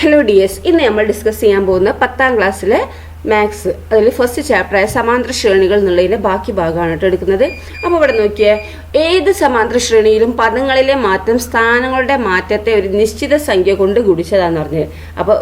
Hello dears, ഇന്ന് നമ്മൾ discuss ചെയ്യാൻ പോകുന്ന 10ാം ക്ലാസ്സിലെ മാത്സ് അതിൽ ഫസ്റ്റ് ചാപ്റ്ററായ സമാന്തര ശ്രേണികൾ എന്നുള്ളതിൻ്റെ ബാക്കി ഭാഗമാണ് കേട്ടോ എടുക്കുന്നത്. അപ്പോൾ ഇവിടെ നോക്കിയേ, ഏത് സമാന്തര ശ്രേണിയിലും പദങ്ങളിലെ മാറ്റം സ്ഥാനങ്ങളുടെ മാറ്റത്തെ ഒരു നിശ്ചിത സംഖ്യ കൊണ്ട് ഗുണിച്ചതാണെന്ന് പറഞ്ഞത്. അപ്പോൾ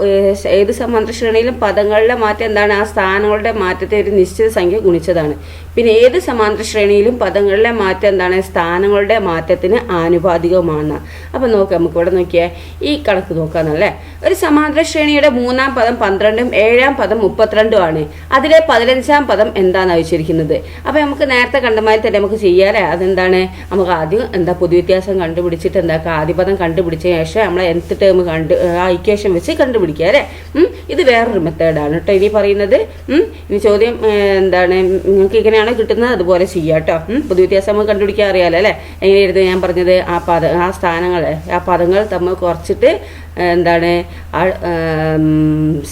ഏത് സമാന്തര ശ്രേണിയിലും പദങ്ങളുടെ മാറ്റം എന്താണ്? ആ സ്ഥാനങ്ങളുടെ മാറ്റത്തെ ഒരു നിശ്ചിത സംഖ്യ ഗുണിച്ചതാണ്. പിന്നെ ഏത് സമാന്തര ശ്രേണിയിലും പദങ്ങളിലെ മാറ്റം എന്താണ്? സ്ഥാനങ്ങളുടെ മാറ്റത്തിന് ആനുപാതികമാണ്. അപ്പോൾ നോക്കാം, നമുക്ക് ഇവിടെ നോക്കിയാൽ ഈ കണക്ക് നോക്കാന്നല്ലേ. ഒരു സമാന്തര ശ്രേണിയുടെ 3ാം പദം 12ഉം 7ാം പദം 32 ആണ്. അതിലെ 15ാം പദം എന്താണ് ചോദിച്ചിരിക്കുന്നത്. അപ്പോൾ നമുക്ക് നേരത്തെ കണ്ടമാതിരി തന്നെ നമുക്ക് ചെയ്യാല്ലേ. അതെന്താണ്? നമുക്ക് ആദ്യം പൊതുവ്യത്യാസം കണ്ടുപിടിച്ചിട്ട് ആദ്യ പദം കണ്ടുപിടിച്ച ശേഷം നമ്മളെ nth ടേം ആ ഇക്വേഷൻ വെച്ച് കണ്ടുപിടിക്കുക അല്ലേ. ഇത് വേറൊരു മെത്തേഡാണ് കേട്ടോ ഇനി പറയുന്നത്. ഇനി ചോദ്യം നിങ്ങൾക്ക് ഇങ്ങനെയാണ് കിട്ടുന്നത്, അതുപോലെ ചെയ്യാം കേട്ടോ. പൊതുവ്യത്യാസം നമുക്ക് കണ്ടുപിടിക്കാൻ അറിയാലോ അല്ലേ. എങ്ങനെയായിരുന്നു ഞാൻ പറഞ്ഞത്? ആ സ്ഥാനങ്ങൾ, ആ പദങ്ങൾ തമ്മിൽ കുറച്ചിട്ട്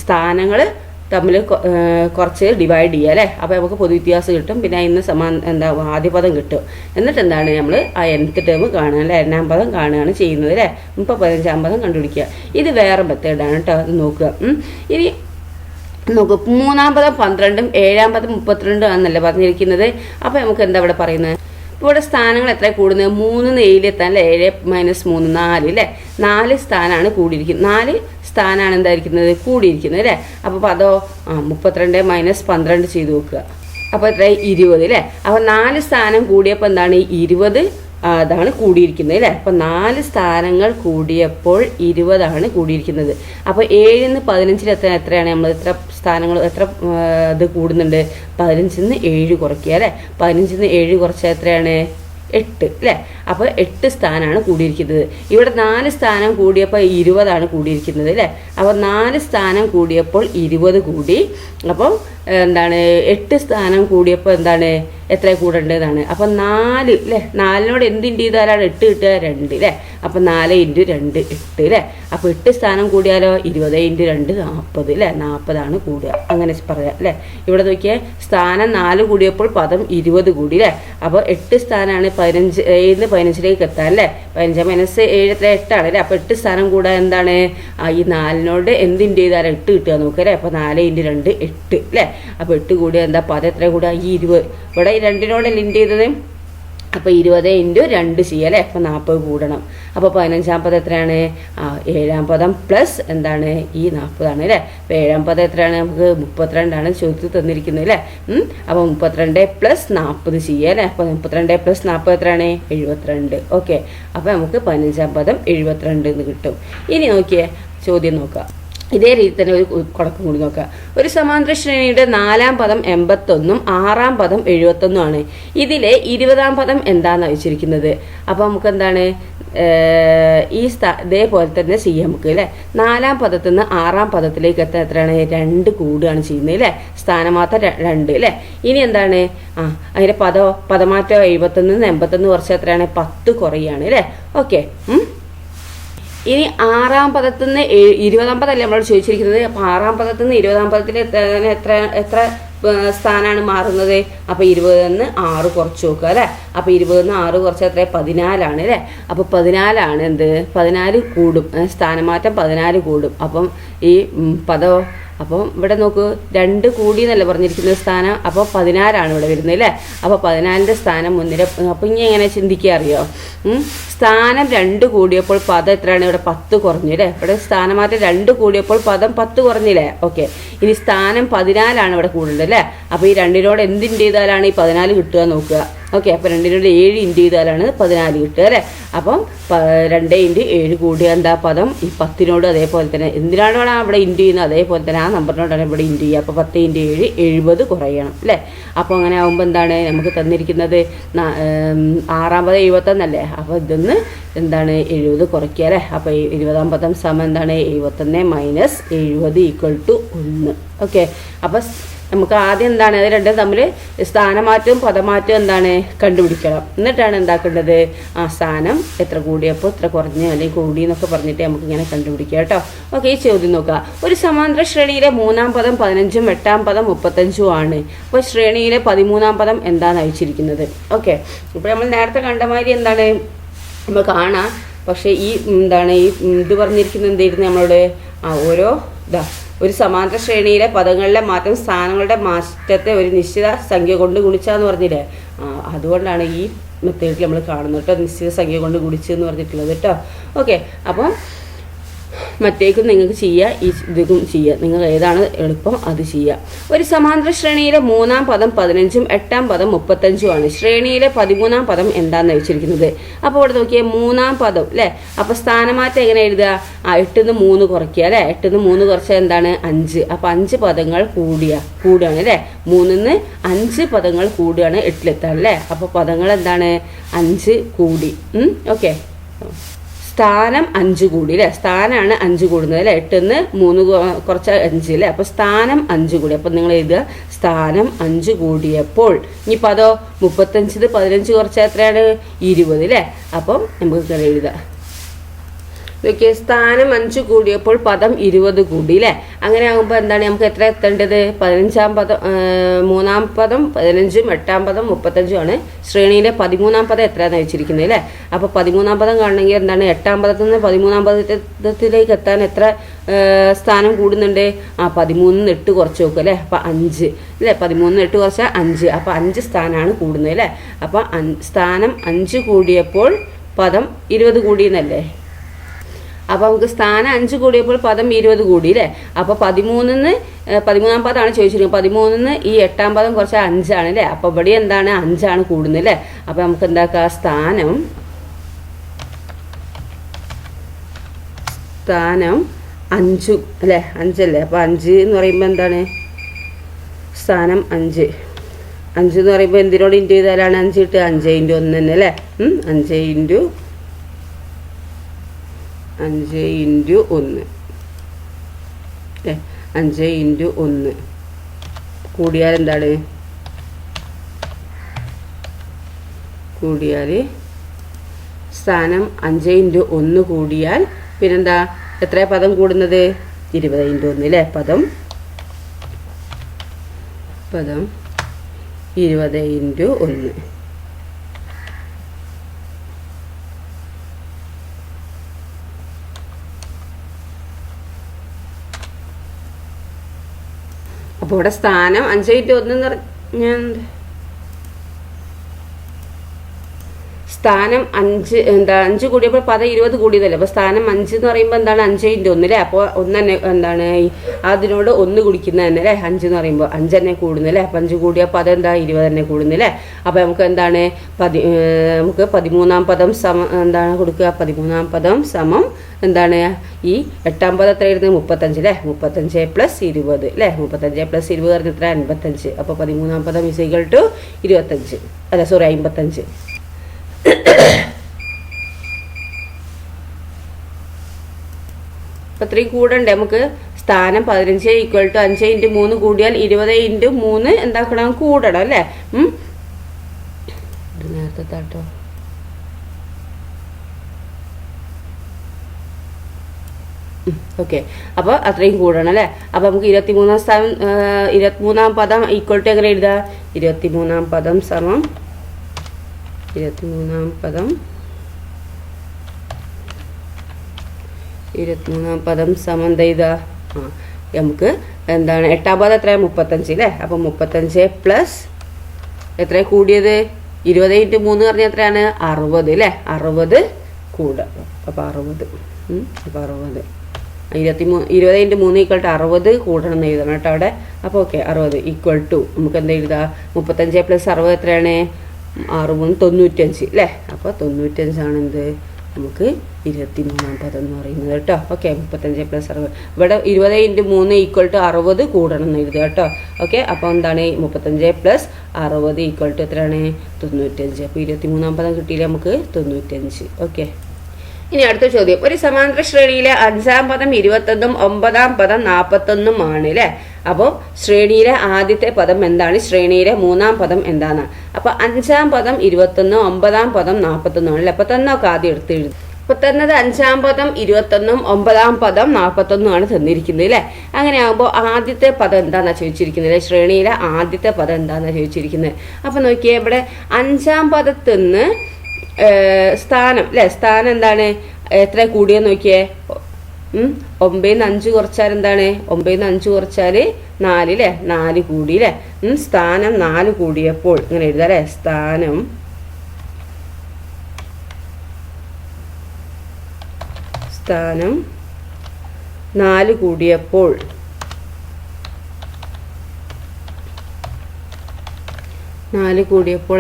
സ്ഥാനങ്ങൾ തമ്മിൽ കുറച്ച് ഡിവൈഡ് ചെയ്യുക അല്ലേ. അപ്പോൾ നമുക്ക് പൊതുവ്യത്യാസം കിട്ടും. പിന്നെ ഇന്ന് ആദ്യ പദം കിട്ടും. എന്നിട്ട് നമ്മൾ ആ nth ടേം കാണുക അല്ലേ, 9ാം പദം കാണുകയാണ് ചെയ്യുന്നത് അല്ലേ. 15ാം പദം കണ്ടുപിടിക്കുക. ഇത് വേറെ മെത്തേഡാണ് കേട്ടോ. അത് നോക്കുക. ഇനി നോക്കൂ, 3ാം പദം 12ഉം 7ാം പദം 32 ആണെന്നല്ലേ പറഞ്ഞിരിക്കുന്നത്. അപ്പോൾ നമുക്ക് ഇവിടെ പറയുന്നത്, ഇവിടെ സ്ഥാനങ്ങൾ എത്ര കൂടുന്നത്? 3 7 അല്ലേ. 7 - 3 4 അല്ലേ. 4 സ്ഥാനമാണ് കൂടിയിരിക്കുന്നത്. 4 സ്ഥാനമാണ് എന്തായിരിക്കുന്നത്? കൂടിയിരിക്കുന്നത് അല്ലേ. അപ്പോൾ അതോ 32 - 12 ചെയ്ത് നോക്കുക. അപ്പോൾ എത്ര? 20 അല്ലേ. അപ്പോൾ 4 സ്ഥാനം കൂടിയപ്പോൾ 20 അതാണ് കൂടിയിരിക്കുന്നത് അല്ലേ. അപ്പോൾ 4 സ്ഥാനങ്ങൾ കൂടിയപ്പോൾ 20 കൂടിയിരിക്കുന്നത്. അപ്പോൾ 7 - 15 എത്രയാണ്? നമ്മൾ എത്ര സ്ഥാനങ്ങൾ എത്ര ഇത് കൂടുന്നുണ്ട്? 15 - 7 കുറയ്ക്കുക അല്ലേ. 15 - 7 കുറച്ചാൽ എത്രയാണ്? 8 അല്ലേ. അപ്പോൾ 8 സ്ഥാനമാണ് കൂടിയിരിക്കുന്നത്. ഇവിടെ 4 സ്ഥാനം കൂടിയപ്പോൾ 20 കൂടിയിരിക്കുന്നത് അല്ലേ. അപ്പോൾ 4 സ്ഥാനം കൂടിയപ്പോൾ 20 കൂടി. അപ്പോൾ 8 സ്ഥാനം കൂടിയപ്പോൾ എത്ര കൂടേണ്ടതാണ്? അപ്പം 4 അല്ലേ. 4നോട് എന്ത് ഇൻഡ് ചെയ്താലാണ് 8 കിട്ടുക? 2 അല്ലേ. അപ്പം 4 × 2 8 അല്ലേ. അപ്പോൾ 8 സ്ഥാനം കൂടിയാലോ 20 × 2 40 അല്ലേ. 40 കൂടുക. അങ്ങനെ പറയാം അല്ലേ. ഇവിടെ നോക്കിയാൽ സ്ഥാനം 4 കൂടിയപ്പോൾ പദം 20 കൂടി അല്ലേ. അപ്പോൾ 8 സ്ഥാനമാണ് 15 7 15ലേക്ക് എത്താൻ അല്ലേ. 15 - 7 8 ആണ് അല്ലേ. അപ്പോൾ 8 സ്ഥാനം കൂടാൻ എന്താണ്? ഈ 4നോട് എന്ത് ഇൻഡ് ചെയ്താലും 8 കിട്ടുക നോക്കുക അല്ലേ. അപ്പോൾ 4 × 2 8 അല്ലേ. അപ്പോൾ 8 കൂടിയ പദം എത്ര കൂടുക? ഈ 20. ഇവിടെ 2നോട് ലിൻഡ് ചെയ്തത്. അപ്പോൾ 20 × 2 ചെയ്യുക അല്ലേ. അപ്പോൾ 40 കൂടണം. അപ്പോൾ 15ാം പദം എത്രയാണ്? 7ാം പദം പ്ലസ് ഈ 40 അല്ലേ. അപ്പോൾ 7ാം പദം എത്രയാണ്? നമുക്ക് 32 ചോദ്യത്തിൽ തന്നിരിക്കുന്നത് അല്ലേ. അപ്പോൾ 32 + 40 ചെയ്യുക അല്ലേ. അപ്പോൾ 32 + 40 എത്രയാണ്? 72. ഓക്കെ. അപ്പോൾ നമുക്ക് 15ാം പദം 72 എന്ന് കിട്ടും. ഇനി നോക്കിയേ, ചോദ്യം നോക്കാം. ഇതേ രീതി തന്നെ ഒരു കണക്കും കൂടി നോക്കാം. ഒരു സമാന്തര ശ്രേണിയുടെ 4ാം പദം 81ഉം 6ാം പദം 71 ആണ്. ഇതിലെ 20ാം പദം എന്താണെന്ന് വെച്ചിരിക്കുന്നത്. അപ്പോൾ നമുക്ക് ഇതേപോലെ തന്നെ ചെയ്യാം നമുക്ക് അല്ലേ. 4ാം പദത്തിൽ നിന്ന് 6ാം പദത്തിലേക്ക് എത്താൻ എത്രയാണ്? 2 കൂടുകയാണ് ചെയ്യുന്നത് അല്ലേ. സ്ഥാനമാറ്റം 2 അല്ലേ. ഇനി അതിൻ്റെ പദമാറ്റം 71 നിന്ന് 81 കുറച്ച് എത്രയാണ്? 10 കുറയാണ് അല്ലേ. ഓക്കെ. ഇനി 6ാം പദത്തിൽ നിന്ന് 20ാം പദമല്ലേ നമ്മളോട് ചോദിച്ചിരിക്കുന്നത്. അപ്പോൾ 6ാം പദത്തിൽ നിന്ന് 20ാം പദത്തിൽ എത്ര സ്ഥാനമാണ് മാറുന്നത്? അപ്പോൾ 20 നിന്ന് 6 കുറച്ച് നോക്കുക അല്ലേ. അപ്പോൾ 20 നിന്ന് 6 കുറച്ച് എത്ര? 14 അല്ലേ. അപ്പോൾ 14 14 കൂടും. സ്ഥാനമാറ്റം 14 കൂടും. അപ്പം ഈ പദം, അപ്പം ഇവിടെ നോക്കൂ, 2 കൂടി എന്നല്ലേ പറഞ്ഞിരിക്കുന്നത് സ്ഥാനം. അപ്പോൾ 14 ഇവിടെ വരുന്നത് അല്ലേ. അപ്പോൾ 14ന്റെ സ്ഥാനം മുന്നിൽ. അപ്പം ഇനി എങ്ങനെ ചിന്തിക്കുക അറിയോ? സ്ഥാനം 2 കൂടിയപ്പോൾ പദം എത്രയാണ്? ഇവിടെ 10 കുറഞ്ഞു അല്ലേ. ഇവിടെ സ്ഥാനമാറ്റം 2 കൂടിയപ്പോൾ പദം 10 കുറഞ്ഞില്ലേ. ഓക്കെ. ഇനി സ്ഥാനം 14 ഇവിടെ കൂടുന്നത് അല്ലേ. അപ്പോൾ ഈ 2നോട് എന്ത് ഇൻഡ് ചെയ്താലാണ് ഈ 14 കിട്ടുക നോക്കുക. ഓക്കെ. അപ്പോൾ 2നോട് 7 ഇൻഡ് ചെയ്താലാണ് 14 കിട്ടുക അല്ലേ. അപ്പം 2 × 7 കൂടിയ പദം ഈ 10നോട് അതേപോലെ തന്നെ എന്തിനാണ് അവിടെ ഇൻഡ് ചെയ്യുന്നത്? അതേപോലെ തന്നെ ആ നമ്പറിനോടാണ് ഇവിടെ ഇൻഡ് ചെയ്യുക. അപ്പോൾ 10 × 7 70 കുറയണം അല്ലേ. അപ്പോൾ അങ്ങനെ ആകുമ്പോൾ നമുക്ക് തന്നിരിക്കുന്നത് 6ാം പദം 71 അല്ലേ. അപ്പോൾ ഇതൊന്ന് 70 കുറയ്ക്കുക അല്ലേ. അപ്പോൾ 20ാം പദം സമം 71 - 70 = 1. ഓക്കെ. അപ്പോൾ നമുക്ക് ആദ്യം അത് രണ്ടും തമ്മിൽ സ്ഥാനമാറ്റവും പദമാറ്റവും കണ്ടുപിടിക്കണം. എന്നിട്ടാണ് എന്താക്കേണ്ടത്? ആ സ്ഥാനം എത്ര കൂടിയപ്പോൾ എത്ര കുറഞ്ഞ് അല്ലെങ്കിൽ കൂടി എന്നൊക്കെ പറഞ്ഞിട്ട് നമുക്ക് ഇങ്ങനെ കണ്ടുപിടിക്കുക കേട്ടോ. ഓക്കെ. ഈ ചോദ്യം നോക്കുക. ഒരു സമാന്തര ശ്രേണിയിലെ 3ാം പദം 15ഉം 8ാം പദം 35 ആണ്. അപ്പോൾ ശ്രേണിയിലെ 13ാം പദം എന്താണ് അയച്ചിരിക്കുന്നത്? ഓക്കെ. ഇപ്പോൾ നമ്മൾ നേരത്തെ കണ്ട മാതിരി നമ്മൾ കാണാം. പക്ഷേ ഈ ഇത് പറഞ്ഞിരിക്കുന്നത് എന്തായിരുന്നു നമ്മളോട്? ഓരോ ഒരു സമാന്തര ശ്രേണിയിലെ പദങ്ങളിലെ മാറ്റം സ്ഥാനങ്ങളുടെ മാറ്റത്തെ ഒരു നിശ്ചിത സംഖ്യ കൊണ്ട് ഗുണിച്ചാന്ന് പറഞ്ഞില്ലേ. അതുകൊണ്ടാണ് ഈ മെത്തേഡിൽ നമ്മൾ കാണുന്നത് കേട്ടോ, നിശ്ചിത സംഖ്യ കൊണ്ട് ഗുണിച്ചെന്ന് പറഞ്ഞിട്ടുള്ളത് കേട്ടോ. ഓക്കെ, അപ്പം മറ്റേക്കും നിങ്ങൾക്ക് ചെയ്യുക, ഈ ഇതും ചെയ്യുക. നിങ്ങൾ ഏതാണ് എളുപ്പം അത് ചെയ്യുക. ഒരു സമാന്തര ശ്രേണിയിലെ 3-ാം പദം 15ഉം 8-ാം പദം 35ഉമാണ്. ശ്രേണിയിലെ 13-ാം പദം എന്താണെന്ന് വെച്ചിരിക്കുന്നത്. അപ്പോൾ ഇവിടെ നോക്കിയാൽ 3-ാം പദം അല്ലേ. അപ്പോൾ സ്ഥാനമാറ്റം എങ്ങനെ എഴുതുക? 8-ന്ന് 3 കുറയ്ക്കുക അല്ലേ. 8-ന്ന് 3 കുറച്ചാൽ എന്താണ്? 5. അപ്പോൾ 5 പദങ്ങൾ കൂടുകയാണ് അല്ലേ. 3-ന്ന് 5 പദങ്ങൾ കൂടുകയാണ് 8-ലെത്താൻ അല്ലേ. അപ്പോൾ പദങ്ങൾ എന്താണ്? 5 കൂടി. ഓക്കെ, സ്ഥാനം 5 കൂടി അല്ലേ. സ്ഥാനമാണ് 5 കൂടുന്നത് അല്ലേ. 8-ന്ന് 3 കുറച്ച 5 അല്ലേ. അപ്പോൾ സ്ഥാനം 5 കൂടി. അപ്പം നിങ്ങൾ എഴുതുക സ്ഥാനം 5 കൂടിയപ്പോൾ. ഇനിയിപ്പോൾ അതോ 35 15 കുറച്ചാൽ എത്രയാണ്? 20 അല്ലേ. അപ്പം നമുക്ക് ഇങ്ങനെ എഴുതാം. നോക്കിയേ, സ്ഥാനം 5 കൂടിയപ്പോൾ പദം 20 കൂടി അല്ലേ. അങ്ങനെ ആകുമ്പോൾ എന്താണ് നമുക്ക് എത്ര എത്തേണ്ടത്? 15-ാം പദം 3-ാം പദം 15ഉം 8-ാം പദം 35ഉമാണ്. ശ്രേണിയിലെ 13-ാം പദം എത്രയാണെന്ന് വെച്ചിരിക്കുന്നത് അല്ലേ. അപ്പോൾ 13-ാം പദം കാണണമെങ്കിൽ എന്താണ്? 8-ാം പദത്തിൽ നിന്ന് 13-ാം പദത്തിലേക്ക് എത്താൻ എത്ര സ്ഥാനം കൂടുന്നുണ്ട്? 13-ന്ന് 8 കുറച്ച് നോക്കുക അല്ലേ. അപ്പോൾ 5 അല്ലേ. 13-ന്ന് 8 കുറച്ചാൽ 5. അപ്പോൾ 5 സ്ഥാനമാണ് കൂടുന്നത് അല്ലേ. അപ്പോൾ സ്ഥാനം 5 കൂടിയപ്പോൾ പദം 20 കൂടിയെന്നല്ലേ. അപ്പോൾ നമുക്ക് സ്ഥാനം 5 കൂടിയപ്പോൾ പദം 20 കൂടി അല്ലേ. അപ്പോൾ 13-ന്ന് 13-ാം പദമാണ് ചോദിച്ചിരിക്കുന്നത്. 13-ന്ന് ഈ 8-ാം പദം കുറച്ച് 5 ആണ് അല്ലേ. അപ്പോൾ ഇവിടെ എന്താണ്? 5 ആണ് കൂടുന്നത് അല്ലേ. അപ്പോൾ നമുക്ക് എന്താക്കാം? സ്ഥാനം 5 അല്ലേ. 5 അല്ലേ. അപ്പോൾ 5 എന്ന് പറയുമ്പോൾ എന്താണ്? സ്ഥാനം 5 എന്ന് പറയുമ്പോൾ എന്തിനോട് ഇൻറ്റു ചെയ്താലാണ് 5 കിട്ടുക? 5 × 1 തന്നെ അല്ലേ. 5 × 1 അല്ലേ. 5 × 1 കൂടിയാൽ എന്താണ്? സ്ഥാനം 5 × 1 കൂടിയാൽ പിന്നെന്താ? എത്ര പദം കൂടുന്നത്? 20 × 1 അല്ലേ. പദം 20 × 1. അപ്പോൾ ഇവിടെ സ്ഥാനം 5 × 1 എന്ന് പറഞ്ഞാൽ സ്ഥാനം 5 കൂടിയപ്പോൾ പദം 20 കൂടിയതല്ലേ. അപ്പോൾ സ്ഥാനം 5 എന്ന് പറയുമ്പോൾ എന്താണ്? 5 × 1 അല്ലേ. അപ്പോൾ 1 തന്നെ എന്താണ്? അതിനോട് 1 കുടിക്കുന്നത് തന്നെ അല്ലേ. 5 എന്ന് പറയുമ്പോൾ 5 തന്നെ കൂടുന്നല്ലേ. അപ്പോൾ 5 കൂടിയ പദം എന്താ? 20 തന്നെ കൂടുന്നല്ലേ. അപ്പോൾ നമുക്ക് എന്താണ്? നമുക്ക് 13-ാം പദം എന്താണ് കൊടുക്കുക? 13-ാം പദം സമം എന്താണ്? ഈ 8-ാം പദം എത്രയായിരുന്നു? 35 അല്ലേ. 35 + 20 അല്ലേ. 35 + 20 പറഞ്ഞ എത്ര? 55. അപ്പോൾ 13-ാം പദം = 25 അല്ല, സോറി 55. അപ്പോൾ ഇത്രയും കൂടണ്ടേ നമുക്ക്? സ്ഥാനം 15 = 5 × 3 കൂടിയാൽ 20 × 3 എന്താക്കണം? കൂടണം അല്ലേ. നേരത്തെ താട്ടോ. ഓക്കെ, അപ്പോൾ അത്രയും കൂടണം അല്ലേ. അപ്പോൾ നമുക്ക് 23-ാം സ്ഥാനം 23-ാം പദം = എങ്ങനെ എഴുതാം? 23-ാം പദം സമം 23-ാം പദം സമം എന്താ ചെയ്താ? നമുക്ക് എന്താണ്? 8-ാം പദം എത്രയാണ്? 35 അല്ലേ. അപ്പോൾ 35 പ്ലസ് എത്ര കൂടിയത്? 20 × 3 പറഞ്ഞാൽ എത്രയാണ്? 60 അല്ലേ. 60 കൂടുക. അപ്പോൾ 60 20 × 3 = 60 കൂടണം എന്ന് എഴുതണം കേട്ടോ അവിടെ. അപ്പോൾ ഓക്കെ, 60 = നമുക്ക് എന്താ എഴുതാം? 35 + 60 എത്രയാണ്? 6 × 95 അല്ലേ. അപ്പോൾ 95 ആണ് എന്ത്? നമുക്ക് 23-ാം പദം എന്ന് പറയുന്നത് കേട്ടോ. ഓക്കെ, 35 + 60 ഇവിടെ 20 × 3 = 60 കൂടണം എന്ന് എഴുതുക കേട്ടോ. ഓക്കെ, അപ്പോൾ എന്താണ്? 35 + 60 = എത്രയാണ്? 95. അപ്പോൾ 23-ാം പദം കിട്ടിയില്ലേ നമുക്ക്? 95. ഓക്കെ, ഇനി അടുത്ത ചോദ്യം. ഒരു സമാന്തര ശ്രേണിയിലെ 5-ാം പദം 21ഉം 9-ാം പദം 41ഉം ആണ് അല്ലേ. അപ്പോൾ ശ്രേണിയിലെ ആദ്യത്തെ പദം എന്താണ്? ശ്രേണിയിലെ 3-ാം പദം എന്താണ്? അപ്പോൾ 5-ാം പദം 21, 9-ാം പദം 41 ആണല്ലേ. അപ്പോൾ തന്നൊക്കെ ആദ്യം എടുത്ത് എഴുതും. അപ്പോൾ തന്നത് 5-ാം പദം 21ഉം 9-ാം പദം 41ഉം ആണ് തന്നിരിക്കുന്നത് അല്ലേ. അങ്ങനെ ആകുമ്പോൾ ആദ്യത്തെ പദം എന്താണെന്നാണ് ചോദിച്ചിരിക്കുന്നത്? ശ്രേണിയിലെ ആദ്യത്തെ പദം എന്താണെന്നാണ് ചോദിച്ചിരിക്കുന്നത്. അപ്പോൾ നോക്കിയേ, ഇവിടെ 5-ാം പദത്തിൽ നിന്ന് സ്ഥാനം അല്ലേ. സ്ഥാനം എന്താണ്? എത്ര കൂടിയെന്ന് നോക്കിയേ? 9 5 കുറച്ചാൽ എന്താണ്? 9 5 കുറച്ചാൽ 4 അല്ലേ? 4 കൂടി അല്ലേ? സ്ഥാനം 4 കൂടിയപ്പോൾ ഇങ്ങനെ എഴുതാം അല്ലേ? സ്ഥാനം 4 കൂടിയപ്പോൾ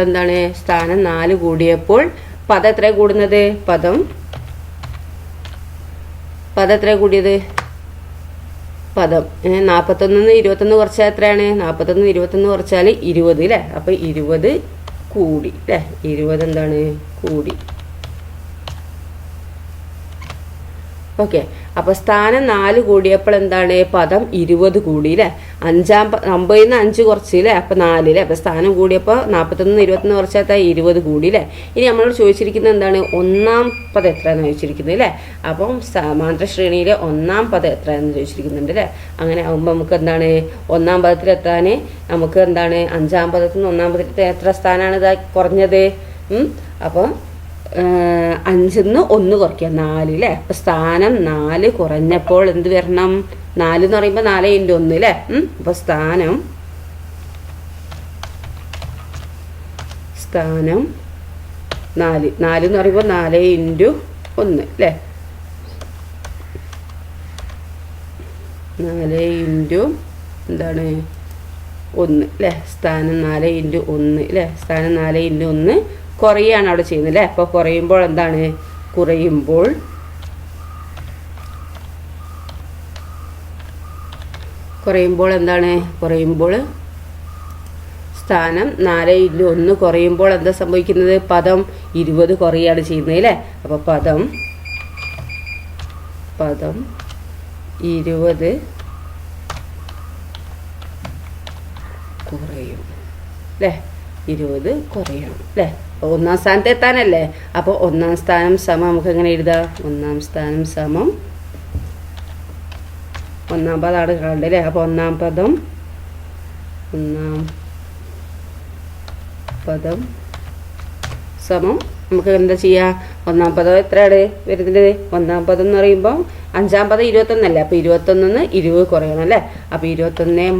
എന്താണ്? സ്ഥാനം 4 കൂടിയപ്പോൾ പദം എത്ര കൂടുന്നത്? പദം എത്ര കൂടിയത്? പദം 41 21 കുറച്ചാൽ എത്രയാണ്? 41 21 കുറച്ചാൽ 20 അല്ലേ? അപ്പം 20 കൂടി അല്ലേ? 20 എന്താണ്? കൂടി. ഓക്കെ. അപ്പോൾ സ്ഥാനം 4 കൂടിയപ്പോൾ എന്താണ്? പദം 20 കൂടി അല്ലേ? 50 5 കുറച്ച് അല്ലേ? അപ്പം 4 അല്ലേ? അപ്പം സ്ഥാനം കൂടിയപ്പോൾ 41 21 കുറച്ചാൽ 20 കൂടി അല്ലേ? ഇനി നമ്മളോട് ചോദിച്ചിരിക്കുന്നത് എന്താണ്? ഒന്നാം പദം എത്രയാണെന്ന് ചോദിച്ചിരിക്കുന്നത് അല്ലേ? അപ്പം സമാന്തര ശ്രേണിയിലെ ഒന്നാം പദം എത്രയാണെന്ന് ചോദിച്ചിരിക്കുന്നുണ്ട് അല്ലേ? അങ്ങനെ ആകുമ്പോൾ നമുക്ക് എന്താണ്? ഒന്നാം പദത്തിലെത്താൻ നമുക്ക് എന്താണ്? അഞ്ചാം പദത്തിൽ നിന്ന് ഒന്നാം പദത്തിൽ എത്ര സ്ഥാനമാണ് ഇതാ കുറഞ്ഞത്? അപ്പോൾ 5 ന്ന് 1 കുറയ്ക്കുക, 4 അല്ലേ? അപ്പം സ്ഥാനം 4 കുറഞ്ഞപ്പോൾ എന്ത് വരണം? 4 എന്ന് പറയുമ്പോൾ 4 × 1 അല്ലേ? അപ്പോൾ സ്ഥാനം 4 എന്ന് പറയുമ്പോൾ 4 × 1 അല്ലേ? 4 × എന്താണ്? 1 അല്ലേ? സ്ഥാനം 4 × 1 അല്ലേ? സ്ഥാനം 4 × 1 കുറയാണ് അവിടെ ചെയ്യുന്നത് അല്ലേ? അപ്പോൾ കുറയുമ്പോൾ എന്താണ്? കുറയുമ്പോൾ എന്താണ്? കുറയുമ്പോൾ സ്ഥാനം 4 × 1 കുറയുമ്പോൾ എന്താ സംഭവിക്കുന്നത്? പദം 20 കുറയാണ് ചെയ്യുന്നത് അല്ലേ? അപ്പോൾ പദം 20 കുറയും അല്ലേ? 20 കുറയണം അല്ലേ? ഒന്നാം സ്ഥാനത്ത് എത്താനല്ലേ? അപ്പോൾ ഒന്നാം സ്ഥാനം സമം നമുക്ക് എങ്ങനെ എഴുതാം? ഒന്നാം സ്ഥാനം സമം ഒന്നാം പദമാണ് കാണേണ്ടത് അല്ലേ? അപ്പോൾ ഒന്നാം പദം സമം നമുക്ക് എന്താ ചെയ്യുക? ഒന്നാം പദം എത്രയാണ് വരുന്നത്? ഒന്നാം പദം എന്ന് പറയുമ്പോൾ അഞ്ചാം പദം 21 അല്ലേ? അപ്പോൾ 21 ന്ന് 20 കുറയണം അല്ലേ? അപ്പോൾ 21 -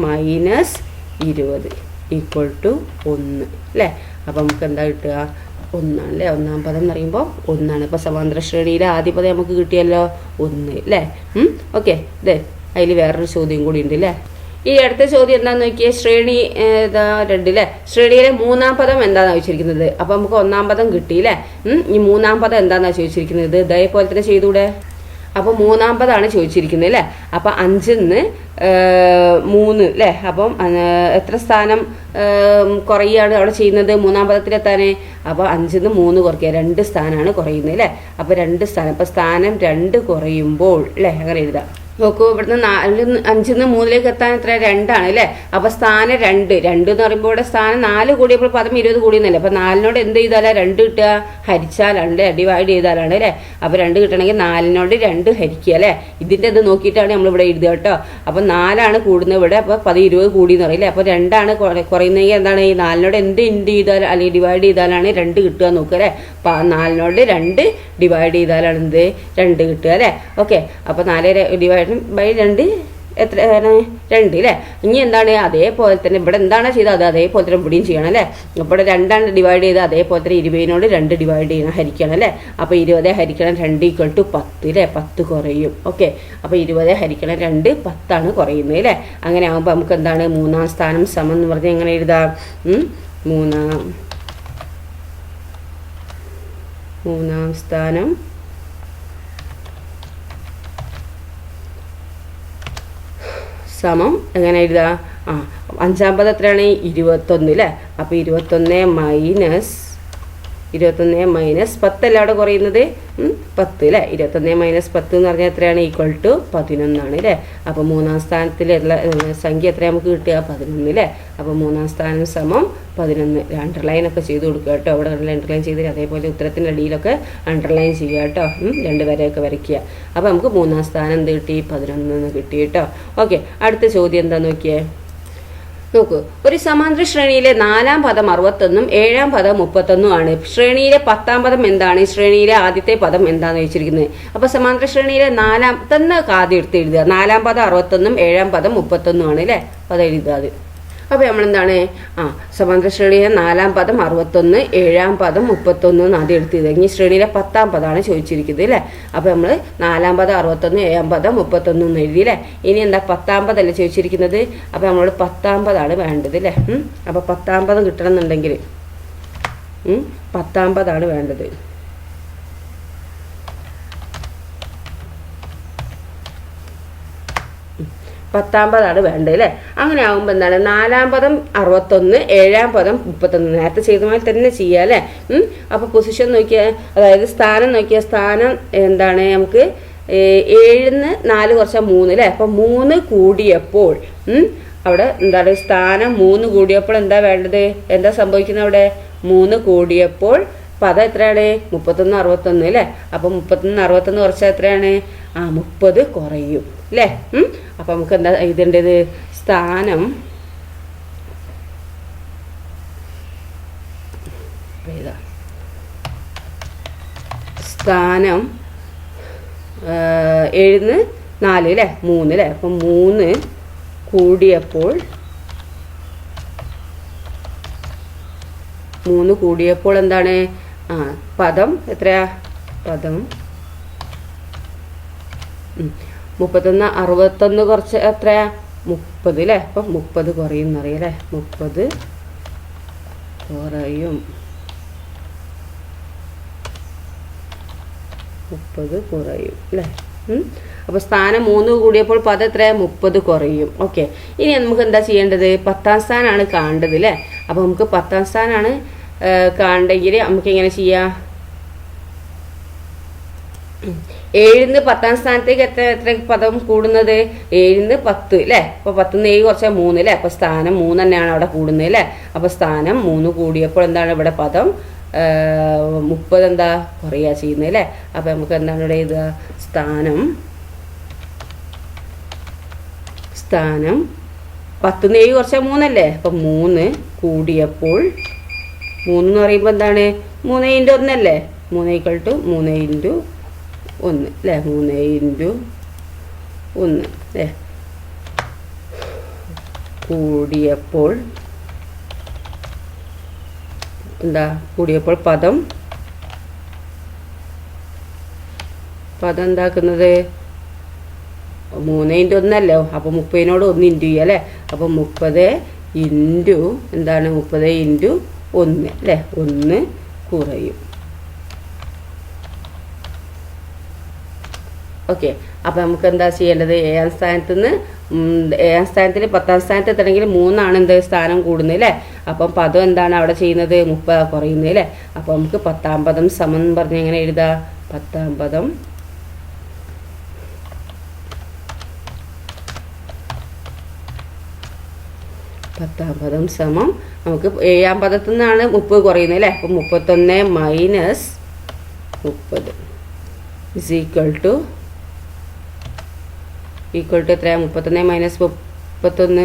20 = 1 അല്ലേ? അപ്പോൾ നമുക്ക് എന്താ കിട്ടുക? 1 അല്ലേ? ഒന്നാം പദം എന്ന് പറയുമ്പോൾ 1. ഇപ്പോൾ സമാന്തര ശ്രേണിയിലെ ആദ്യ പദം നമുക്ക് കിട്ടിയല്ലോ 1 അല്ലേ? ഓക്കെ. അതിൽ വേറൊരു ചോദ്യം കൂടി ഉണ്ട് അല്ലേ? ഈ അടുത്ത ചോദ്യം എന്താണെന്ന് നോക്കിയാൽ ശ്രേണി 2 അല്ലേ? ശ്രേണിയിലെ മൂന്നാം പദം എന്താണെന്ന് ചോദിച്ചിരിക്കുന്നത്. അപ്പോൾ നമുക്ക് ഒന്നാം പദം കിട്ടിയില്ലേ? ഈ മൂന്നാം പദം എന്താണെന്നാണ് ചോദിച്ചിരിക്കുന്നത്? ഇതേപോലെ തന്നെ ചെയ്തുകൂടെ? അപ്പോൾ മൂന്നാം പദമാണ് ചോദിച്ചിരിക്കുന്നത് അല്ലേ? അപ്പം 5 ന്ന് 3 അല്ലേ? അപ്പം എത്ര സ്ഥാനം കുറയാണ് അവിടെ ചെയ്യുന്നത് മൂന്നാം പദത്തിലെത്താൻ? അപ്പോൾ 5 ന്ന് 3 കുറയ്ക്കുക, 2 സ്ഥാനമാണ് കുറയുന്നത് അല്ലേ? അപ്പോൾ 2 സ്ഥാനം. അപ്പോൾ സ്ഥാനം 2 കുറയുമ്പോൾ അല്ലേ? അങ്ങനെ എഴുതാം. നോക്കൂ, ഇവിടുന്ന് 5 ന്ന് 3 എത്താൻ എത്ര? 2 ആണ് അല്ലേ? അപ്പോൾ സ്ഥാനം 2 എന്ന് പറയുമ്പോൾ ഇവിടെ സ്ഥാനം 4 കൂടിയപ്പോൾ പദം 20 കൂടിയെന്നല്ലേ? അപ്പോൾ 4 എന്ത് ചെയ്താലാണ് 2 കിട്ടുക? ഹരിച്ചാൽ 2 ഡിവൈഡ് ചെയ്താലാണ് അല്ലേ? അപ്പോൾ 2 കിട്ടണമെങ്കിൽ 4 2 ഹരിക്കുക അല്ലേ? ഇതിൻ്റെ ഇത് നോക്കിയിട്ടാണ് നമ്മളിവിടെ എഴുതുക കേട്ടോ. അപ്പോൾ 4 കൂടുന്നത് ഇവിടെ. അപ്പോൾ 20 കൂടി എന്ന് പറയില്ലേ? അപ്പോൾ 2 കുറയുന്നെങ്കിൽ എന്താണ്? ഈ 4 എന്ത് ചെയ്താൽ അല്ലെങ്കിൽ ഡിവൈഡ് ചെയ്താലാണ് 2 കിട്ടുക നോക്കുക അല്ലേ? 4 2 ഡിവൈഡ് ചെയ്താലാണ് എന്ത്? 2 കിട്ടുക അല്ലേ? ഓക്കെ. അപ്പോൾ 4 ഡിവൈഡ് ബൈ 2 എത്രയാണ്? 2 അല്ലേ? ഇനി എന്താണ്? അതേപോലെ തന്നെ ഇവിടെ എന്താണ് ചെയ്തത് അതേപോലെ തന്നെ ഇവിടെയും ചെയ്യണം അല്ലേ? ഇവിടെ 2 ഡിവൈഡ് ചെയ്ത് അതേപോലെ തന്നെ 20 2 ഡിവൈഡ് ചെയ്യണം, ഹരിക്കണം അല്ലേ? അപ്പോൾ 20 ഹരിക്കണം 2 = 10 അല്ലേ? 10 കുറയും. ഓക്കെ. അപ്പോൾ 20 ഹരിക്കണം 2 10 കുറയുന്നത് അല്ലേ? അങ്ങനെ ആകുമ്പോൾ നമുക്ക് എന്താണ്? മൂന്നാം സ്ഥാനം സമം എന്ന് പറഞ്ഞാൽ എങ്ങനെ എഴുതാം? മൂന്നാം സ്ഥാനം സമം എങ്ങനെ എഴുതുക? അഞ്ചാം പദം എത്രയാണ്? 21 അല്ലേ? അപ്പോൾ 21 - 10 അല്ല അവിടെ കുറയുന്നത്? 10 അല്ലേ? 21 - 10 എന്ന് പറഞ്ഞാൽ എത്രയാണ്? = 11 അല്ലേ? അപ്പോൾ മൂന്നാം സ്ഥാനത്തിലുള്ള സംഖ്യ എത്ര നമുക്ക് കിട്ടുക? 11 അല്ലേ? അപ്പോൾ മൂന്നാം സ്ഥാനം സമം 11. അണ്ടർലൈനൊക്കെ ചെയ്ത് കൊടുക്കുക കേട്ടോ. ഇവിടെ അണ്ടർലൈൻ ചെയ്ത് അതേപോലെ ഉത്തരത്തിൻ്റെ അടിയിലൊക്കെ അണ്ടർലൈൻ ചെയ്യുക കേട്ടോ. 2 വരെയൊക്കെ വരയ്ക്കുക. അപ്പോൾ നമുക്ക് മൂന്നാം സ്ഥാനം എന്ത് കിട്ടി? 11 കിട്ടി കേട്ടോ. ഓക്കെ. അടുത്ത ചോദ്യം എന്താണെന്ന് നോക്കിയേ. നോക്കൂ, ഒരു സമാന്തര ശ്രേണിയിലെ 4-ാം പദം 61 7-ാം പദം 31 ആണ്. ശ്രേണിയിലെ 10-ാം പദം എന്താണ്? ശ്രേണിയിലെ ആദ്യത്തെ പദം എന്താണെന്ന് വെച്ചിരിക്കുന്നത്. അപ്പൊ സമാന്തര ശ്രേണിയിലെ 4-ാം തന്നെ ആദ്യം എടുത്ത് എഴുതുക. 4-ാം പദം 61 7-ാം പദം 31 ആണ് അല്ലേ. അപ്പൊ അത് എഴുതുക. അത് അപ്പോൾ നമ്മളെന്താണ് സമാന്തര ശ്രേണിയിലെ 4-ാം പദം 61 7-ാം പദം 31 എന്ന് ആദ്യം എടുത്ത് എഴുതുക. ഇനി ശ്രേണിയിലെ 10-ാം പദമാണ് ചോദിച്ചിരിക്കുന്നത് അല്ലേ. അപ്പോൾ നമ്മൾ 4-ാം പദം 61 7-ാം പദം 31 എന്ന് എഴുതി അല്ലേ. ഇനി എന്താ 10-ാം പദമല്ലേ ചോദിച്ചിരിക്കുന്നത്. അപ്പോൾ നമ്മളോട് 10-ാം പദമാണ് വേണ്ടത് അല്ലേ. അപ്പോൾ 10-ാം പദം കിട്ടണം എന്നുണ്ടെങ്കിൽ 10-ാം പദമാണ് വേണ്ടത്. പത്താം പദമാണ് വേണ്ടത് അല്ലേ. അങ്ങനെ ആകുമ്പോൾ എന്താണ് 4-ാം പദം 61 7-ാം പദം 31 നേരത്തെ ചെയ്ത മാതിരി തന്നെ ചെയ്യുക അല്ലേ. അപ്പോൾ പൊസിഷൻ നോക്കിയാൽ, അതായത് സ്ഥാനം നോക്കിയാൽ, സ്ഥാനം എന്താണ് നമുക്ക് 7-ന്ന് 4 കുറച്ചാൽ 3 അല്ലേ. അപ്പം 3 കൂടിയപ്പോൾ അവിടെ എന്താണ് സ്ഥാനം 3 കൂടിയപ്പോൾ എന്താ വേണ്ടത്, എന്താ സംഭവിക്കുന്നത് അവിടെ 3 കൂടിയപ്പോൾ പദം എത്രയാണ് 31 61 അല്ലേ. അപ്പം 31 61 കുറച്ചാൽ എത്രയാണ് 30 കുറയും അല്ലേ. അപ്പം നമുക്ക് എന്താ എഴുതേണ്ടത്, സ്ഥാനം സ്ഥാനം 7-ന്ന് 4 അല്ലേ 3 അല്ലേ. അപ്പം 3 കൂടിയപ്പോൾ 3 കൂടിയപ്പോൾ എന്താണ് പദം എത്രയാ, പദം 31 61 കുറച്ച് എത്രയാ 30 അല്ലേ. അപ്പം 30 കുറയും എന്നറിയാം അല്ലേ. 30 കുറയും, 30 കുറയും അല്ലേ. അപ്പോൾ സ്ഥാനം 3 കൂടിയപ്പോൾ പദം എത്രയാ 30 കുറയും. ഓക്കെ, ഇനി നമുക്ക് എന്താ ചെയ്യേണ്ടത്, 10-ാം സ്ഥാനമാണ് കാണേണ്ടത് അല്ലേ. അപ്പോൾ നമുക്ക് 10-ാം സ്ഥാനമാണ് കാണണ്ടെങ്കിൽ നമുക്ക് എങ്ങനെ ചെയ്യാം, 7-ന്ന് 10-ാം സ്ഥാനത്തേക്ക് എത്ര പദം കൂടുന്നത്, 7-ന്ന് 10 അല്ലേ. അപ്പോൾ 10-ന്ന് 7 കുറച്ചാൽ 3 അല്ലേ. അപ്പോൾ സ്ഥാനം 3 തന്നെയാണ് അവിടെ കൂടുന്നത് അല്ലേ. അപ്പോൾ സ്ഥാനം 3 കൂടിയപ്പോൾ എന്താണ് ഇവിടെ പദം 30 എന്താ കുറയുക ചെയ്യുന്നത് അല്ലേ. അപ്പോൾ നമുക്ക് എന്താണ് ഇവിടെ എഴുതുക, സ്ഥാനം 10-ന്ന് 7 കുറച്ചാൽ 3 അല്ലേ. അപ്പം 3 കൂടിയപ്പോൾ 3 എന്ന് പറയുമ്പോൾ എന്താണ് 3 × 1 അല്ലേ. 3 = 3 × 1 അല്ലേ. 3 × 1 അല്ലേ. കൂടിയപ്പോൾ എന്താ, കൂടിയപ്പോൾ പദം എന്താക്കുന്നത് 3 × 1 അല്ലേ. അപ്പോൾ 30-നോട് 1 ഇൻറ്റു ചെയ്യുക അല്ലേ. അപ്പോൾ 30 ഇൻറ്റു എന്താണ് 30 × 1 അല്ലേ. 1 കുറയും. ഓക്കെ, അപ്പോൾ നമുക്ക് എന്താ ചെയ്യേണ്ടത്, 7-ാം സ്ഥാനത്ത് നിന്ന് 7-ാം സ്ഥാനത്തിൽ 10-ാം സ്ഥാനത്ത് എത്തണമെങ്കിൽ 3 എന്ത് സ്ഥാനം കൂടുന്നത് അല്ലേ. അപ്പം പദം എന്താണ് അവിടെ ചെയ്യുന്നത് 30 കുറയുന്നത് അല്ലേ. അപ്പോൾ നമുക്ക് 10-ാം പദം സമം പറഞ്ഞ് എങ്ങനെ എഴുതാം, 10-ാം പദം സമം നമുക്ക് 7-ാം പദത്തിൽ നിന്നാണ് 30 കുറയുന്നത് അല്ലേ. അപ്പം 31 - 30 ഈക്വൽ ടു എത്രയാണ് 31 - 31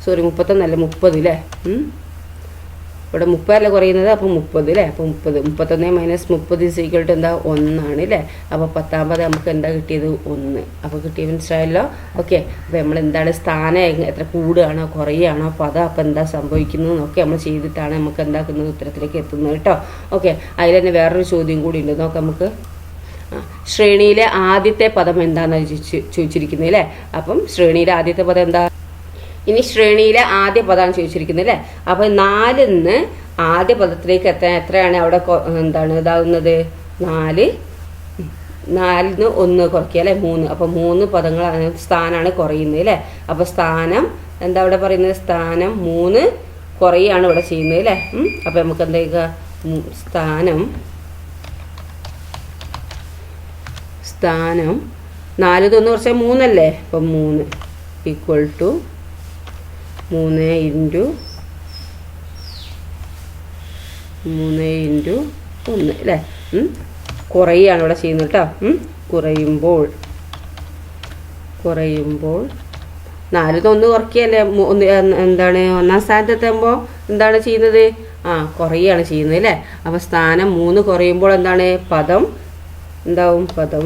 സോറി 31 അല്ല 30 അല്ലേ. ഇവിടെ 30 അല്ല കുറയുന്നത്. അപ്പോൾ 30 അല്ലേ. അപ്പോൾ 31 - 30 ഈക്വൽ ടു എന്താ 1 ആണ് അല്ലേ. അപ്പോൾ 10-ാം പദം നമുക്ക് എന്താ കിട്ടിയത് 1. അപ്പോൾ കിട്ടിയ മനസ്സിലായല്ലോ. ഓക്കെ, അപ്പോൾ നമ്മൾ എന്താണ് സ്ഥാനം എത്ര കൂടുകയാണോ കുറയുകയാണോ പദം അപ്പോൾ എന്താ സംഭവിക്കുന്നത് എന്നൊക്കെ നമ്മൾ ചെയ്തിട്ടാണ് നമുക്ക് എന്താക്കുന്നത് ഉത്തരത്തിലേക്ക് എത്തുന്നത് കേട്ടോ. ഓക്കെ, അതിൽ തന്നെ വേറൊരു ചോദ്യം കൂടി ഉണ്ട്, നോക്കാം നമുക്ക്. ശ്രേണിയിലെ ആദ്യത്തെ പദം എന്താണെന്ന് ചോദിച്ചിരിക്കുന്നത് അല്ലേ. അപ്പം ശ്രേണിയിലെ ആദ്യത്തെ പദം എന്താ, ഇനി ശ്രേണിയിലെ ആദ്യ പദമാണ് ചോദിച്ചിരിക്കുന്നത് അല്ലേ. അപ്പോൾ 4-ന്ന് ആദ്യ പദത്തിലേക്ക് എത്രയാണ് അവിടെ എന്താണ് ഇതാകുന്നത്, 4-ന്ന് 1 കുറയ്ക്കുക അല്ലേ 3. അപ്പോൾ 3 പദങ്ങളാണ് സ്ഥാനമാണ് കുറയുന്നത് അല്ലേ. അപ്പോൾ സ്ഥാനം എന്താ അവിടെ പറയുന്നത്, സ്ഥാനം 3 കുറയാണ് ഇവിടെ ചെയ്യുന്നത് അല്ലേ. അപ്പോൾ നമുക്ക് എന്താ സ്ഥാനം 4-ന്ന് 1 കുറച്ചാൽ 3 അല്ലേ. അപ്പം 3 ഈക്വൽ ടു 3 × 1 അല്ലേ. കുറയാണ് ഇവിടെ ചെയ്യുന്നത് കേട്ടോ. കുറയുമ്പോൾ 4 1 കുറയ്ക്കുകയല്ലേ, എന്താണ് ഒന്നാം സ്ഥാനത്തെത്തുമ്പോൾ എന്താണ് ചെയ്യുന്നത്? കുറയുകയാണ് ചെയ്യുന്നത് അല്ലേ. അപ്പോൾ സ്ഥാനം 3 കുറയുമ്പോൾ എന്താണ് പദം എന്താവും? പദം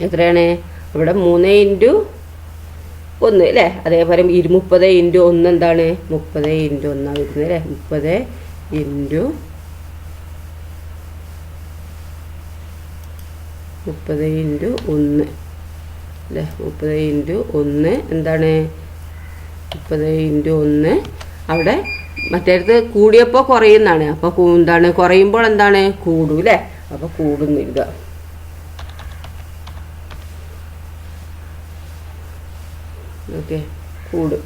എത്രയാണ്? ഇവിടെ 3 × 1 അല്ലേ. അതേപോലെ 30 × 1 എന്താണ്? 30 × 1 വരുന്നത് അല്ലേ. 30 × 1 അല്ലേ. 30 × 1 എന്താണ്? 30 × 1 അവിടെ മറ്റേടത്ത് കൂടിയപ്പോൾ കുറയുന്നതാണ്. അപ്പോൾ എന്താണ്? കുറയുമ്പോൾ എന്താണ്? കൂടും അല്ലേ. അപ്പോൾ കൂടുന്നു എഴുതുക. ഓക്കെ, കൂടും.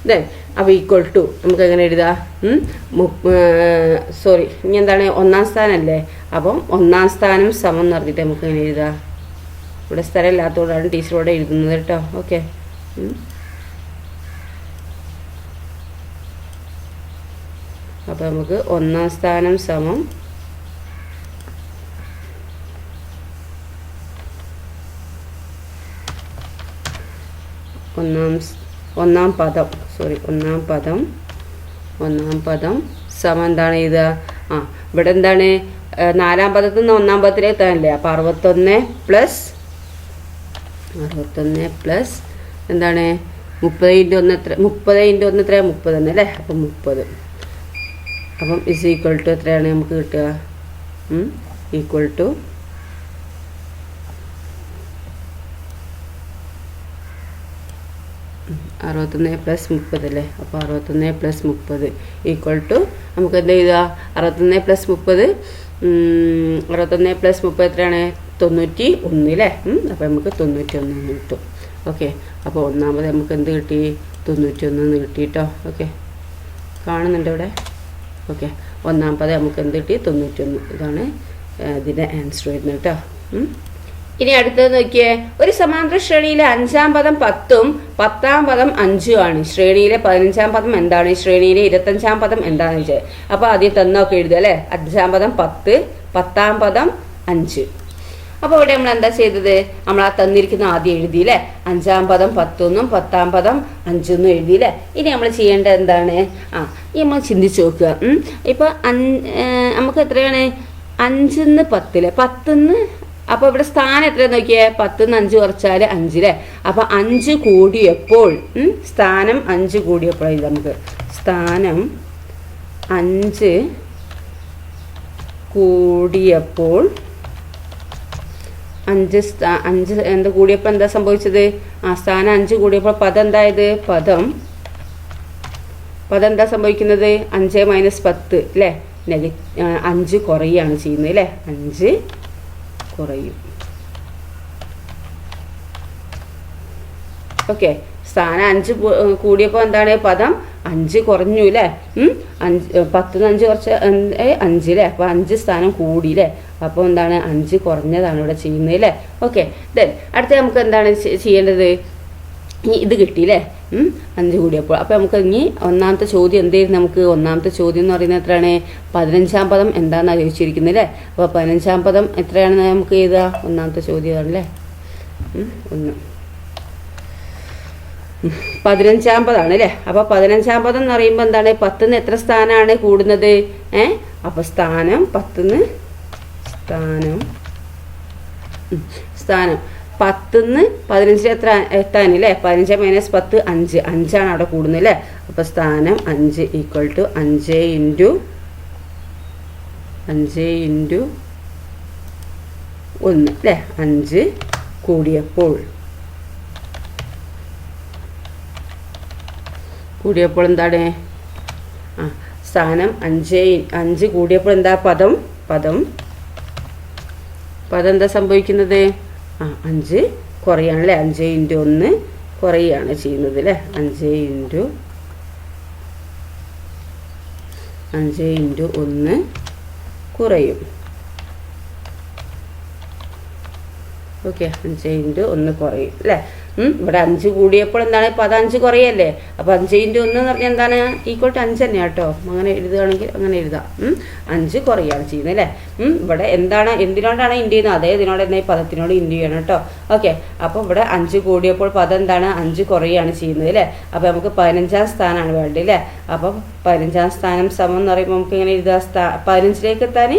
ദെൻ അപ്പോൾ ഈക്വൽ ടു നമുക്ക് എങ്ങനെ എഴുതാം? സോറി, ഇനി എന്താണ്? ഒന്നാം സ്ഥാനമല്ലേ. അപ്പം ഒന്നാം സ്ഥാനം സമം എന്ന് പറഞ്ഞിട്ട് നമുക്ക് എങ്ങനെ എഴുതാം? ഇവിടെ സ്ഥലം ഇല്ലാത്തതുകൊണ്ടാണ് ടീച്ചറോടെ എഴുതുന്നത് കേട്ടോ. ഓക്കെ, അപ്പോൾ നമുക്ക് ഒന്നാം സ്ഥാനം സമം ഒന്നാം പദം സമം എന്താണ് എഴുതുക? ഇവിടെ എന്താണ്? 4ാം പദത്തിൽ നിന്ന് 1ാം പദത്തിലേക്ക് എത്താനല്ലേ. അപ്പോൾ 61 പ്ലസ് എന്താണ്? 30 × 1 എത്ര? 30 × 1 എത്രയാണ്? 30 തന്നെ അല്ലേ. അപ്പം 30. അപ്പം ഇസ് ഈക്വൽ ടു എത്രയാണ് നമുക്ക് കിട്ടുക? ഈക്വൽ ടു 61 + 30 അല്ലേ. അപ്പോൾ 61 + 30 ഈക്വൽ ടു നമുക്ക് എന്ത് ചെയ്യുക? 61 + 30 61 + 30 എത്രയാണ്? 91 അല്ലേ. അപ്പോൾ നമുക്ക് 91 കിട്ടും. ഓക്കെ, അപ്പോൾ ഒന്നാമത് നമുക്ക് എന്ത് കിട്ടി? 91 കിട്ടി കേട്ടോ. ഓക്കെ, കാണുന്നുണ്ട് ഇവിടെ. ഓക്കെ, ഒന്നാം പദം നമുക്ക് എന്ത് കിട്ടി? 91. ഇതാണ് ഇതിൻ്റെ ആൻസർ വരുന്നത് കേട്ടോ. ഇനി അടുത്തത് നോക്കിയേ. ഒരു സമാന്തര ശ്രേണിയിലെ 5ാം പദം 10ഉം 10ാം പദം 5ഉം ആണ്. ശ്രേണിയിലെ 15ാം പദം എന്താണ്? ശ്രേണിയിലെ 25ാം പദം എന്താണെന്ന് വെച്ചാൽ അപ്പോൾ ആദ്യം തന്നൊക്കെ എഴുതുക അല്ലേ. 5ാം പദം 10, 10ാം പദം 5. അപ്പോൾ ഇവിടെ നമ്മൾ എന്താ ചെയ്തത്? നമ്മൾ ആ തന്നിരിക്കുന്ന ആദ്യം എഴുതിയില്ലേ. 5ാം പദം 10 10ാം പദം 5 എഴുതിയില്ലേ. ഇനി നമ്മൾ ചെയ്യേണ്ടത് എന്താണ്? ഈ നമ്മൾ ചിന്തിച്ച് നോക്കുക. ഇപ്പോൾ നമുക്ക് എത്രയാണ്? 5 ന്ന് 10 10 അപ്പോൾ ഇവിടെ സ്ഥാനം എത്രയാണെന്ന് നോക്കിയേ. 10 ന്ന് 5 കുറച്ചാൽ 5 അല്ലേ. അപ്പോൾ 5 കൂടിയപ്പോൾ സ്ഥാനം 5 കൂടിയപ്പോൾ നമുക്ക് സ്ഥാനം 5 കൂടിയപ്പോൾ 5 എന്താ കൂടിയപ്പോൾ എന്താ സംഭവിച്ചത്? സ്ഥാനം 5 കൂടിയപ്പോൾ പദം എന്തായത്? പദം എന്താ സംഭവിക്കുന്നത്? 5 - 10 അല്ലേ. 5 കുറയുകയാണ് ചെയ്യുന്നത് അല്ലേ. 5 കുറയും. ഓക്കെ, സ്ഥാനം 5 കൂടിയപ്പോൾ എന്താണ്? പദം 5 കുറഞ്ഞു അല്ലേ. 10 ന്ന് 5 കുറച്ച് 5 അല്ലേ. അപ്പോൾ 5 സ്ഥാനം കൂടി അല്ലേ. അപ്പോൾ എന്താണ്? 5 കുറഞ്ഞതാണ് ഇവിടെ ചെയ്യുന്നത് അല്ലേ. ഓക്കെ, ദെൻ അടുത്ത നമുക്ക് എന്താണ് ചെയ്യേണ്ടത്? ഇത് കിട്ടിയില്ലേ. 5 കൂടിയപ്പോൾ. അപ്പോൾ നമുക്ക് ഇനി ഒന്നാമത്തെ ചോദ്യം എന്തായിരുന്നു? നമുക്ക് ഒന്നാമത്തെ ചോദ്യം എന്ന് പറയുന്നത് എത്രയാണ്? 15ാം പദം എന്താണെന്നാണ് ചോദിച്ചിരിക്കുന്നത് അല്ലേ. അപ്പോൾ 15ാം പദം എത്രയാണെന്ന് നമുക്ക് എഴുതുക. ഒന്നാമത്തെ ചോദ്യമാണല്ലേ. 15ാം പദമാണ് അല്ലേ. അപ്പോൾ 15ാം പദം എന്ന് പറയുമ്പോൾ എന്താണ്? 10 ന്ന് എത്ര സ്ഥാനമാണ് കൂടുന്നത്? അപ്പോൾ സ്ഥാനം 10 ന്ന് സ്ഥാനം 10 ന്ന് 15 എത്ര എത്താനല്ലേ. 15 - 10 5 5ആണ് അവിടെ കൂടുന്നത് അല്ലേ. അപ്പോൾ സ്ഥാനം 5 ഈക്വൽ ടു 5 × 1 അല്ലേ. 5 കൂടിയപ്പോൾ എന്താണ്? സ്ഥാനം 5 കൂടിയപ്പോൾ എന്താ? പദം എന്താ സംഭവിക്കുന്നത്? 5 കുറയാണല്ലേ. 5 × 1 കുറയാണ് ചെയ്യുന്നത് അല്ലേ. 5 × 1 കുറയും. ഓക്കെ 5 ഇൻറ്റു 1 കുറയും അല്ലേ. ഇവിടെ 5 കൂടിയപ്പോൾ എന്താണ് പദം 5 കുറയല്ലേ. അപ്പോൾ 5 ഇൻറ്റു 1 എന്ന് പറഞ്ഞാൽ എന്താണ് ഈക്വൽ ടു 5 തന്നെയാണ് കേട്ടോ. അങ്ങനെ എഴുതുകയാണെങ്കിൽ അങ്ങനെ എഴുതാം. 5 കുറയാണ് ചെയ്യുന്നത് അല്ലേ. ഇവിടെ എന്താണ് എന്തിനോടാണ് ഇൻറ്റു ചെയ്യുന്നത് അതേ ഇതിനോട് തന്നെ ഈ പദത്തിനോട് ഇൻറ്റു ചെയ്യണം കേട്ടോ. ഓക്കെ, അപ്പോൾ ഇവിടെ 5 കൂടിയപ്പോൾ പദം എന്താണ് 5 കുറയാണ് ചെയ്യുന്നത് അല്ലേ. അപ്പോൾ നമുക്ക് 15-ാം സ്ഥാനമാണ് വേണ്ടത് അല്ലേ. അപ്പം 15-ാം സ്ഥാനം സമം എന്ന് പറയുമ്പോൾ നമുക്ക് ഇങ്ങനെ എഴുതാം 15ലേക്ക് എത്താൻ.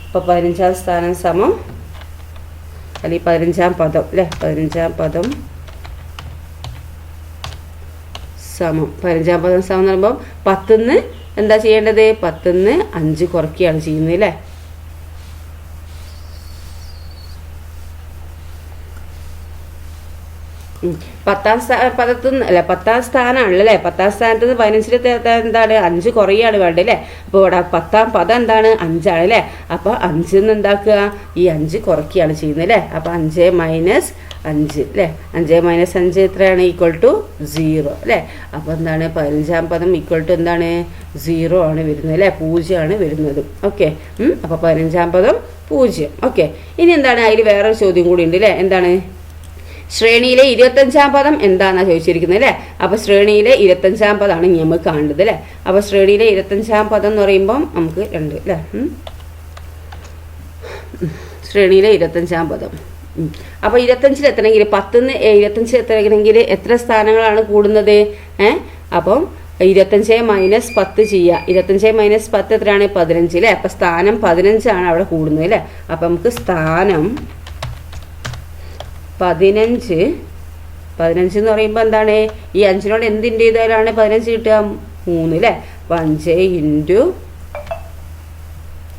അപ്പോൾ 15-ാം സ്ഥാനം സമം അല്ലെങ്കിൽ 15-ാം പദം അല്ലേ. 15-ാം പദം സമം 15-ാം പദം സമം എന്ന് പറയുമ്പോൾ 10-ന്ന് എന്താ ചെയ്യേണ്ടത് 10-ന്ന് 5 കുറയ്ക്കുകയാണ് ചെയ്യുന്നത് അല്ലേ. പത്താം സ്ഥാനമാണല്ലോ അല്ലേ. 10-ാം സ്ഥാനത്ത് നിന്ന് 15-ലെത്താൻ എന്താണ് 5 കുറയാണ് വേണ്ടത് അല്ലേ. അപ്പോൾ ഇവിടെ 10-ാം പദം എന്താണ് 5 ആണ് അല്ലേ. അപ്പോൾ 5-ന്ന് എന്താക്കുക ഈ 5 കുറയ്ക്കുകയാണ് ചെയ്യുന്നത് അല്ലേ. അപ്പോൾ 5 മൈനസ് 5 അല്ലേ. 5 മൈനസ് 5 എത്രയാണ് ഈക്വൽ ടു 0 അല്ലേ. അപ്പോൾ എന്താണ് 15-ാം പദം ഈക്വൽ ടു എന്താണ് 0 ആണ് വരുന്നത് അല്ലേ. 0 ആണ് വരുന്നത്. ഓക്കെ, അപ്പോൾ 15-ാം പദം 0. ഓക്കെ, ഇനി എന്താണ് അതിൽ വേറൊരു ചോദ്യം കൂടി ഉണ്ട് അല്ലേ. എന്താണ് ശ്രേണിയിലെ 25-ാം പദം എന്താണെന്നാണ് ചോദിച്ചിരിക്കുന്നത് അല്ലേ. അപ്പോൾ ശ്രേണിയിലെ 25-ാം പദമാണ് ഇനി നമുക്ക് കാണേണ്ടത് അല്ലേ. അപ്പോൾ ശ്രേണിയിലെ 25-ാം പദം എന്ന് പറയുമ്പം നമുക്ക് 2 അല്ലേ. ശ്രേണിയിലെ 25-ാം പദം. അപ്പോൾ 25-ൽ എത്തണമെങ്കിൽ 10-ന്ന് 25 എത്തണമെങ്കിൽ എത്ര സ്ഥാനങ്ങളാണ് കൂടുന്നത്? അപ്പം 25 മൈനസ് 10 ചെയ്യുക. 25 മൈനസ് 10 എത്രയാണ് 15 അല്ലേ. അപ്പം സ്ഥാനം 15 ആണ് അവിടെ കൂടുന്നത് അല്ലേ. അപ്പം നമുക്ക് സ്ഥാനം 15 എന്ന് പറയുമ്പോൾ എന്താണ് ഈ 5-നോട് എന്തിൻ്റെ ചെയ്താലാണ് 15 കിട്ടുക 3 അല്ലേ. അപ്പം 5 ഇൻറ്റു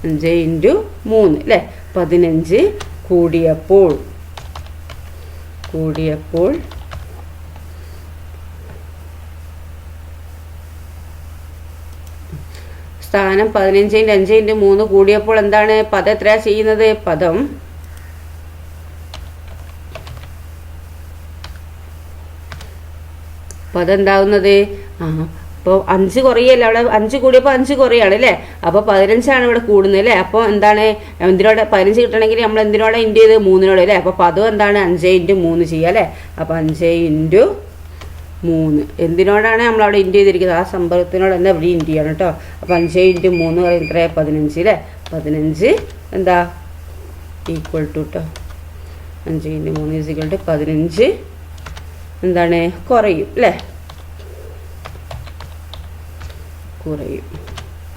3 അല്ലേ. 15 കൂടിയപ്പോൾ സ്ഥാനം 15 × 5 × 3 കൂടിയപ്പോൾ എന്താണ് പദം എത്രയാണ് ചെയ്യുന്നത്? പദം എന്താവുന്നത് അപ്പോൾ 5 കുറയല്ലേ. അവിടെ 5 കൂടിയപ്പോൾ 5 കുറയാണ് അല്ലേ. അപ്പോൾ 15 ഇവിടെ കൂടുന്നത് അല്ലേ. അപ്പോൾ എന്താണ് എന്തിനോട് 15 കിട്ടണമെങ്കിൽ നമ്മൾ എന്തിനോടെ ഇൻറ്റു ചെയ്ത് 3-നോട് അല്ലേ. അപ്പോൾ പദം എന്താണ് 5 × 3 ചെയ്യുക അല്ലേ. അപ്പോൾ 5 × 3 എന്തിനോടാണ് നമ്മളവിടെ ഇൻറ്റു ചെയ്തിരിക്കുന്നത് ആ സംഭവത്തിനോട് തന്നെ ഇവിടെ ഇൻറ്റു ചെയ്യണം കേട്ടോ. അപ്പോൾ 5 × 3 എത്രയാണ് 15 അല്ലേ. 15 എന്താ ഈക്വൽ ടു കേട്ടോ 5 × 3 = 15 എന്താണ് കുറയും അല്ലേ. കുറയും.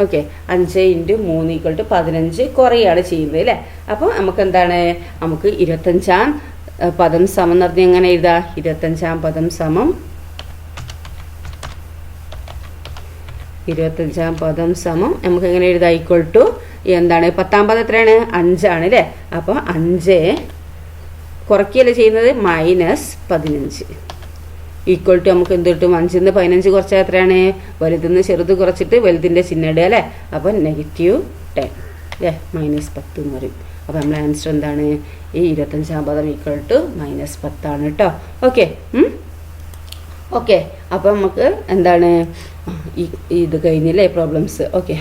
ഓക്കെ, 5 × 3 = 15 കുറയാണ് ചെയ്യുന്നത് അല്ലേ. അപ്പോൾ നമുക്ക് എന്താണ് നമുക്ക് 25-ാം പദം സമം എന്ന് പറഞ്ഞാൽ എങ്ങനെ എഴുതാ? 25-ാം പദം സമം 25-ാം പദം സമം നമുക്ക് എങ്ങനെ എഴുതാ? ഈക്വൽ ടു എന്താണ് 10-ാം പദം എത്രയാണ് 5 ആണ് അല്ലേ. അപ്പോൾ 5 കുറയ്ക്കുകയല്ലേ ചെയ്യുന്നത് മൈനസ് 15 ഈക്വൽ ടു നമുക്ക് എന്ത് കിട്ടും? 5-ന്ന് 15 കുറച്ചാൽ എത്രയാണ്? വലുതിന്ന് ചെറുത് കുറച്ചിട്ട് വലുതിൻ്റെ ചിഹ്നം ഇടുക അല്ലേ. അപ്പോൾ -10 അല്ലേ. -10 എന്ന് പറയും. അപ്പോൾ നമ്മളെ ആൻസർ എന്താണ്? ഈ 25-ാം പദം ഈക്വൽ ടു -10 ആണ് കേട്ടോ. ഓക്കെ ഓക്കെ, അപ്പോൾ നമുക്ക് എന്താണ് ഇത് കഴിഞ്ഞില്ലേ പ്രോബ്ലംസ്. ഓക്കെ.